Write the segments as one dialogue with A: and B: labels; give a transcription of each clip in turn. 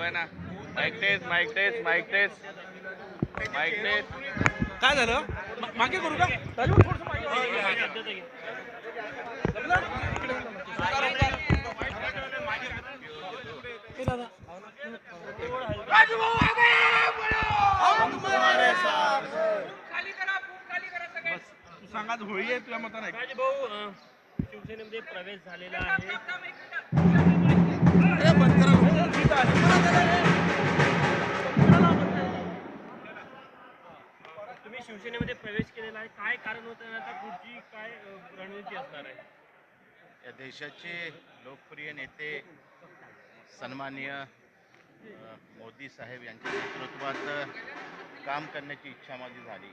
A: आहे ना. Mic test mic test mic test mic test.
B: काय झालं मागे करू का राजू थोडंसं मागे ए दादा तू सांगा होळी आहे तुझ्या मताने
C: भाऊ शिवसेनेमध्ये प्रवेश झालेला आहे. तुम्ही शिवसेनेमध्ये प्रवेश केलेला आहे, काय कारण होतं आता पुढची काय रणनीती असणार आहे?
A: या देशाचे लोकप्रिय नेते सन्माननीय मोदी साहेब यांच्या नेतृत्वात काम करण्याची इच्छा माझी झाली.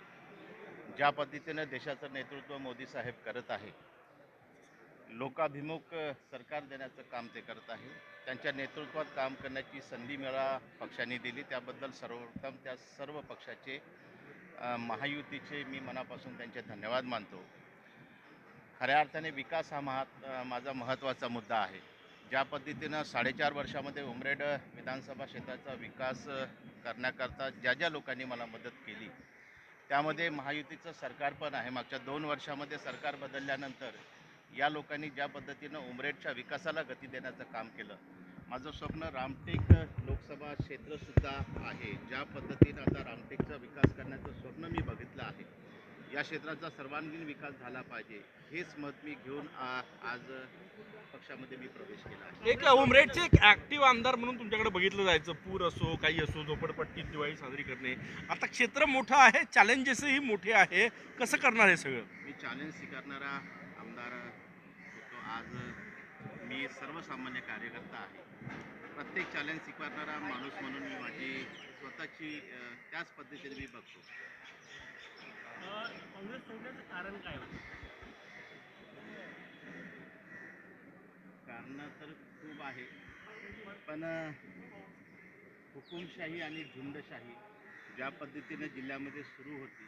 A: ज्या पद्धतीनं देशाचं नेतृत्व मोदी साहेब करत आहे, लोकाभिमुख सरकार देण्याचं काम ते करत आहे. त्यांच्या नेतृत्वात काम करण्याची संधी मला पक्षाने दिली, त्याबद्दल सर्वप्रथम त्या सर्व पक्षाचे महायुतीचे मी मनापासून त्यांचे धन्यवाद मानतो. खऱ्या अर्थाने विकास हा माझा महत्त्वाचा मुद्दा आहे. ज्या पद्धतीनं 4.5 वर्षामध्ये उमरेड विधानसभा क्षेत्राचा विकास करण्याकरता ज्या ज्या लोकांनी मला मदत केली, त्यामध्ये महायुतीचं सरकार पण आहे. मागच्या 2 वर्षामध्ये सरकार बदलल्यानंतर या लोकांनी ज्या पद्धतीनं उमरेडच्या विकासाला गती देण्याचं काम केलं, माझं स्वप्न रामटेक लोकसभा क्षेत्रसुद्धा आहे. ज्या पद्धतीनं आता रामटेकचा विकास करण्याचं स्वप्न मी बघितलं आहे, या क्षेत्राचा सर्वांगीण विकास झाला पाहिजे, हेच मत मी घेऊन आज पक्षामध्ये मी प्रवेश केला आहे.
B: एक उमरेडचे एक ऍक्टिव्ह आमदार म्हणून तुमच्याकडे बघितलं जायचं. पूर असो काही असो, झोपडपट्टीत दिवाळी साजरी करणे, आता क्षेत्र मोठं आहे, चॅलेंजेसही मोठे आहे, कसं करणार हे सगळं?
A: मी चॅलेंज स्वीकारणारा आमदार होतो. आज मी सर्वसामान्य कार्यकर्ता आहे. प्रत्येक चॅलेंज स्वीकारणारा माणूस म्हणून मी माझी स्वतःची त्याच पद्धतीने मी बघतो.
C: काँग्रेस सोडण्याचं कारण काय होतं?
A: कारणं तर खूप आहे, पण हुकुमशाही आणि झुंडशाही ज्या पद्धतीने जिल्ह्यामध्ये सुरू होती,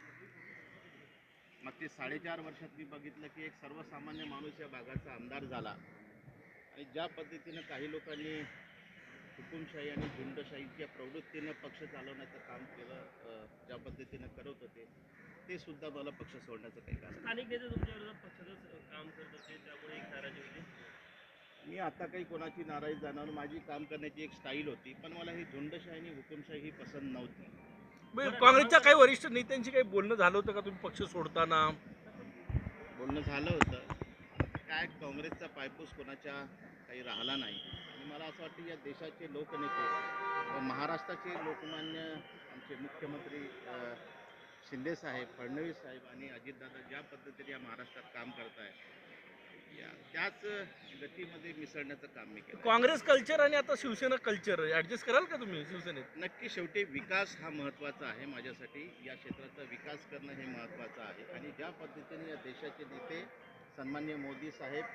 A: मग ते 4.5 वर्षात मी बघितलं की एक सर्वसामान्य माणूस या भागाचा आमदार झाला आणि ज्या पद्धतीनं काही लोकांनी हुकुमशाही आणि झुंडशाहीच्या प्रवृत्तीनं पक्ष चालवण्याचं काम केलं, ज्या पद्धतीनं करत होते, ते सुद्धा मला पक्ष सोडण्याचं काही कारण.
C: स्थानिक नेते तुमच्या विरोधात पक्षाचंच काम करत होते, त्यामुळे एक नाराजी होती.
A: मी आता काही कोणाची नाराजी जाणवणार, माझी काम करण्याची एक स्टाईल होती, पण मला ही झुंडशाही आणि हुकुमशाही ही पसंत नव्हती.
B: काँग्रेसच्या काही वरिष्ठ नेत्यांशी काही बोलणं झालं होतं का तुम्ही पक्ष सोडताना?
A: बोलणं झालं होतं. काय काँग्रेसचा पायपूस कोणाच्या काही राहिला नाही आणि मला असं वाटतं या देशाचे लोकनेते व महाराष्ट्राचे लोकमान्य आमचे मुख्यमंत्री शिंदे साहेब, फडणवीस साहेब आणि अजितदादा ज्या पद्धतीने या महाराष्ट्रात काम करत आहे, त्याच गतीमध्ये मिसळण्याचं काम मी केलं.
B: काँग्रेस कल्चर आणि आता शिवसेना कल्चर ऍडजस्ट कराल का तुम्ही शिवसेनेत?
A: नक्की शेवटी विकास हा महत्त्वाचा आहे. माझ्यासाठी या क्षेत्राचा विकास करणं हे महत्त्वाचं आहे आणि ज्या पद्धतीने या देशाचे नेते सन्माननीय मोदी साहेब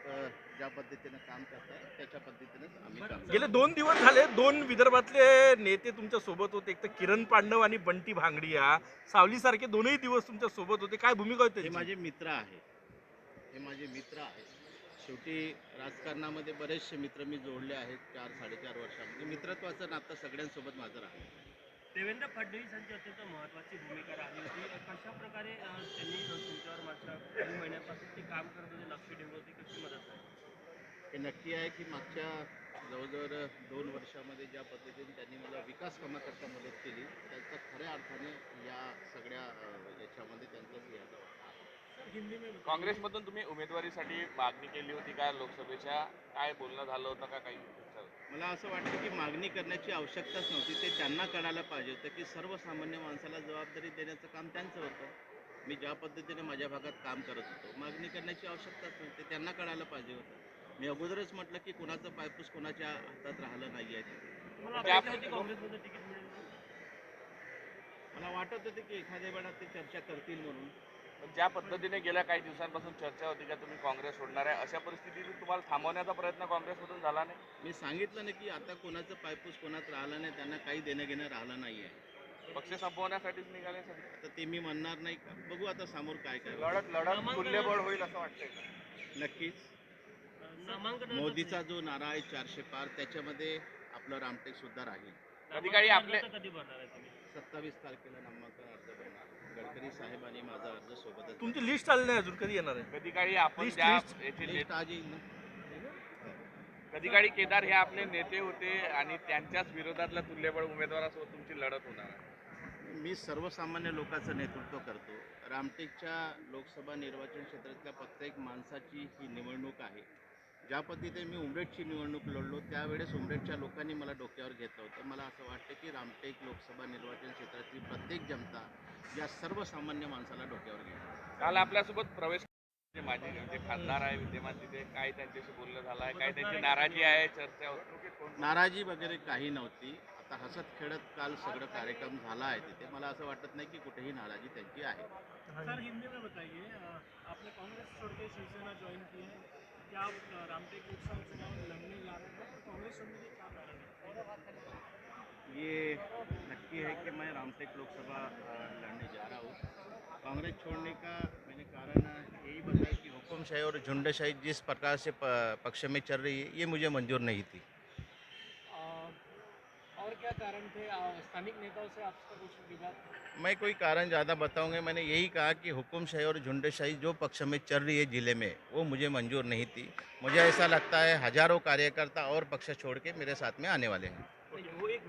A: ज्या पद्धतीनं काम करत आहेत, त्याच्या पद्धतीनेच आम्ही काम करतो.
B: गेले 2 दिवस झाले 2 विदर्भातले नेते तुमच्या सोबत होते, एक तर किरण पांडव आणि बंटी भांगडिया, सावलीसारखे 2ही दिवस तुमच्या सोबत होते. काय भूमिका होती?
A: हे माझे मित्र आहे, हे माझे मित्र आहेत. शेवटी राजकारणामध्ये बरेचसे मित्र मी जोडले आहेत 4-4.5 वर्षामध्ये. मित्रत्वाचं नातं सगळ्यांसोबत माझं राहिलं.
C: देवेंद्र फडणवीस यांची अत्यंत महत्त्वाची भूमिका राहिली होती. कशा प्रकारे त्यांनी तुमच्यावर मागच्या काही महिन्यांपासून ते काम करत होते, लक्ष ठेवलं होते, कशी मदत झाली?
A: हे नक्की आहे की मागच्या जवळजवळ 2 वर्षामध्ये ज्या पद्धतीने त्यांनी मला विकास कामाकरता मदत केली, त्याचा खऱ्या अर्थाने या सगळ्या याच्यामध्ये त्यांचाच हे आहे.
D: काँग्रेसमधून तुम्ही उमेदवारीसाठी मागणी केली होती का लोकसभेच्या? काय बोलणं झालं होतं का काही?
A: मला असं वाटतं की मागणी करण्याची आवश्यकताच नव्हती. ते त्यांना कळायला पाहिजे होतं की सर्वसामान्य माणसाला जबाबदारी देण्याचं काम त्यांचं होतं. मी ज्या पद्धतीने माझ्या भागात काम करत होतो, मागणी करण्याची आवश्यकताच नव्हती. ते त्यांना कळायला पाहिजे होतं. मी अगोदरच म्हटलं की कुणाचं पायपूस कोणाच्या हातात राहिलं नाही आहे.
C: काँग्रेसमध्ये तिकीट मिळेल?
A: मला वाटत होतं की एखाद्या वेळा ते चर्चा करतील म्हणून.
D: ज्या पद्धतीने गेल्या काही दिवसांपासून चर्चा होती का तुम्ही काँग्रेस सोडणार आहे, अशा परिस्थितीत तुम्हाला थांबवण्याचा प्रयत्न काँग्रेसमधून झाला नाही?
A: मी सांगितलं ना की आता कोणाचं पायपूस कोणात राहिलं नाही, त्यांना काही देणं घेणं राहिलं नाही आहे.
D: पक्ष संपवण्यासाठीच निघाले सगळे.
A: तर ते मी म्हणणार नाही का, बघू आता समोर काय काय.
D: लढत तुल्यबळ होईल असं वाटतंय का?
A: नक्कीच. मोदीचा जो नारा आहे 400 पार, त्याच्यामध्ये आपलं रामटेक सुद्धा राहील.
D: कधी काही आपले
C: अर्ज कधी भरणार आहे तुम्ही?
A: 27 तारखेला नामांकन अर्ज भरणार. गडकरी साहेब आणि माझा अर्ज सोबतच
B: तुमची लिस्ट आली नाही अजून, कधी येणार आहे?
D: कधी काळी आपण
B: List-
D: ज्या
B: list-
D: याचे
A: लिस्ट आज येईल ना.
D: कधी काळी केदार हे आपले नेते होते आणि त्यांच्याच विरोधातल्या तुल्यबळ उमेदवारासोबत तुमची लढत होणार आहे.
A: मी सर्वसामान्य लोकांचं नेतृत्व करतो. रामटेकच्या लोकसभा निर्वाचन क्षेत्रातल्या प्रत्येक माणसाची ही निवडणूक आहे. ज्या पद्धतीने मी उमरेडची निवडणूक लढलो त्यावेळेस उमरेडच्या लोकांनी मला डोक्यावर घेतलं होतं. मला असं वाटतं की रामटेक लोकसभा निर्वाचन क्षेत्रातली प्रत्येक जनता या सर्वसामान्य माणसाला डोक्यावर घेईल.
D: काल आपल्यासोबत प्रवेश माझे जे खासदार आहे विद्यमान तिथे काय त्यांच्याशी बोलणं झालं आहे, काय त्यांची नाराजी आहे, चर्चा होती?
A: नाराजी वगैरे काही नव्हती. आता हसत खेळत काल सगळं कार्यक्रम झाला आहे तिथे. मला असं वाटत नाही की कुठेही नाराजी त्यांची आहे.
E: सर हिंदी में बताइए, आपने कांग्रेस छोड़ के शिवसेना ज्वाइन की है, क्या आप रामटेक लोकसभा चुनाव लड़ने जा रहे हैं? कांग्रेस छोड़ने के क्या कारण है?
A: ये नक्की है कि मैं रामटेक लोकसभा लड़ने जा रहा हूँ. कांग्रेस छोड़ने का मैंने कारण यही बताया कि हुकुमशाही और झुंडशाही जिस प्रकार से पक्ष में चल रही है ये मुझे मंजूर नहीं थी.
E: और क्या कारण थे? स्थानिक नेताओं से आपका कुछ विवाद?
A: मैं कोई कारण ज़्यादा बताऊंगा. मैंने यही कहा कि हुकुमशाही और झुंडशाही जो पक्ष में चल रही है ज़िले में वो मुझे मंजूर नहीं थी. मुझे ऐसा लगता है हज़ारों कार्यकर्ता और पक्ष छोड़ के मेरे साथ में आने वाले हैं.
C: वो एक